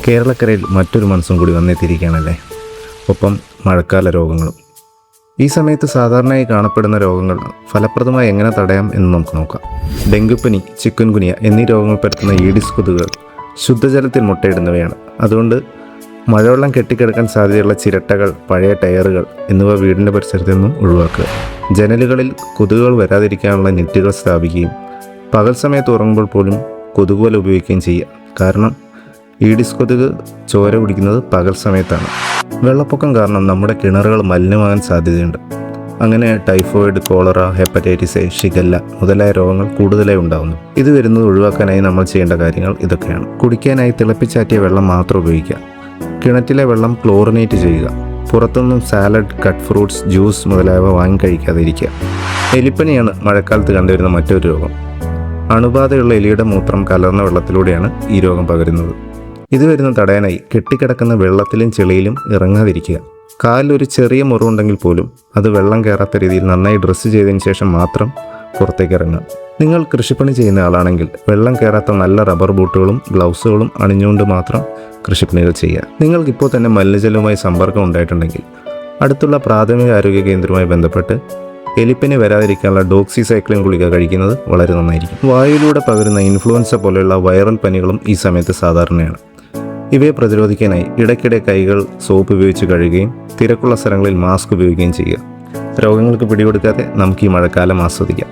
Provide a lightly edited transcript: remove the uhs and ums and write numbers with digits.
കേരളക്കരയിൽ മറ്റൊരു മൺസൂൺ കൂടി വന്നെത്തിയിരിക്കുകയാണല്ലേ. ഒപ്പം മഴക്കാല രോഗങ്ങളും. ഈ സമയത്ത് സാധാരണയായി കാണപ്പെടുന്ന രോഗങ്ങൾ ഫലപ്രദമായി എങ്ങനെ തടയാം എന്ന് നമുക്ക് നോക്കാം. ഡെങ്കുപ്പനി, ചിക്കൻ ഗുനിയ എന്നീ രോഗങ്ങൾ പരത്തുന്ന ഈഡിസ് കൊതുകുകൾ ശുദ്ധജലത്തിൽ മുട്ടയിടുന്നവയാണ്. അതുകൊണ്ട് മഴവെള്ളം കെട്ടിക്കിടക്കാൻ സാധ്യതയുള്ള ചിരട്ടകൾ, പഴയ ടയറുകൾ എന്നിവ വീടിൻ്റെ പരിസരത്ത് നിന്നും ഒഴിവാക്കുക. ജനലുകളിൽ കൊതുകുകൾ വരാതിരിക്കാനുള്ള നെറ്റുകൾ സ്ഥാപിക്കുകയും പകൽ സമയത്ത് ഉറങ്ങുമ്പോൾ പോലും കൊതുകുവല ഉപയോഗിക്കുകയും ചെയ്യുക. കാരണം ഈഡിസ് കൊതുക് ചോര കുടിക്കുന്നത് പകൽ സമയത്താണ്. വെള്ളപ്പൊക്കം കാരണം നമ്മുടെ കിണറുകൾ മലിനമാകാൻ സാധ്യതയുണ്ട്. അങ്ങനെ typhoid, cholera, hepatitis A, shigella മുതലായ രോഗങ്ങൾ കൂടുതലായി ഉണ്ടാകുന്നു. ഇത് വരുന്നത് ഒഴിവാക്കാനായി നമ്മൾ ചെയ്യേണ്ട കാര്യങ്ങൾ ഇതൊക്കെയാണ്. കുടിക്കാനായി തിളപ്പിച്ചാറ്റിയ വെള്ളം മാത്രം ഉപയോഗിക്കുക. കിണറ്റിലെ വെള്ളം ക്ലോറിനേറ്റ് ചെയ്യുക. പുറത്തുനിന്നും സാലഡ്, കട്ട് ഫ്രൂട്ട്സ്, ജ്യൂസ് മുതലായവ വാങ്ങി കഴിക്കാതിരിക്കുക. എലിപ്പനിയാണ് മഴക്കാലത്ത് കണ്ടുവരുന്ന മറ്റൊരു രോഗം. അണുബാധയുള്ള എലിയുടെ മൂത്രം കലർന്ന വെള്ളത്തിലൂടെയാണ് ഈ രോഗം പകരുന്നത്. ഇത് വരുന്ന തടയാനായി കെട്ടിക്കിടക്കുന്ന വെള്ളത്തിലും ചെളിയിലും ഇറങ്ങാതിരിക്കുക. കാലിലൊരു ചെറിയ മുറിവുണ്ടെങ്കിൽ പോലും അത് വെള്ളം കയറാത്ത രീതിയിൽ നന്നായി ഡ്രസ്സ് ചെയ്തതിന് ശേഷം മാത്രം പുറത്തേക്ക് ഇറങ്ങുക. നിങ്ങൾ കൃഷിപ്പണി ചെയ്യുന്ന ആളാണെങ്കിൽ വെള്ളം കയറാത്ത നല്ല റബ്ബർ ബൂട്ടുകളും ഗ്ലൗസുകളും അണിഞ്ഞുകൊണ്ട് മാത്രം കൃഷിപ്പണികൾ ചെയ്യുക. നിങ്ങൾക്കിപ്പോൾ തന്നെ മലിനജലവുമായി സമ്പർക്കം ഉണ്ടായിട്ടുണ്ടെങ്കിൽ അടുത്തുള്ള പ്രാഥമിക ആരോഗ്യ കേന്ദ്രവുമായി ബന്ധപ്പെട്ട് എലിപ്പനി വരാതിരിക്കാനുള്ള ഡോക്സിസൈക്ലിൻ ഗുളിക കഴിക്കുന്നത് വളരെ നന്നായിരിക്കും. വായുവിലൂടെ പകരുന്ന ഇൻഫ്ലുവൻസ പോലെയുള്ള വൈറൽ പനികളും ഈ സമയത്ത് സാധാരണയാണ്. ഇവയെ പ്രതിരോധിക്കാനായി ഇടയ്ക്കിടെ കൈകൾ സോപ്പ് ഉപയോഗിച്ച് കഴുകുകയും തിരക്കുള്ള സ്ഥലങ്ങളിൽ മാസ്ക് ഉപയോഗിക്കുകയും ചെയ്യുക. രോഗങ്ങൾക്ക് പിടികൊടുക്കാതെ നമുക്ക് ഈ മഴക്കാലം ആസ്വദിക്കാം.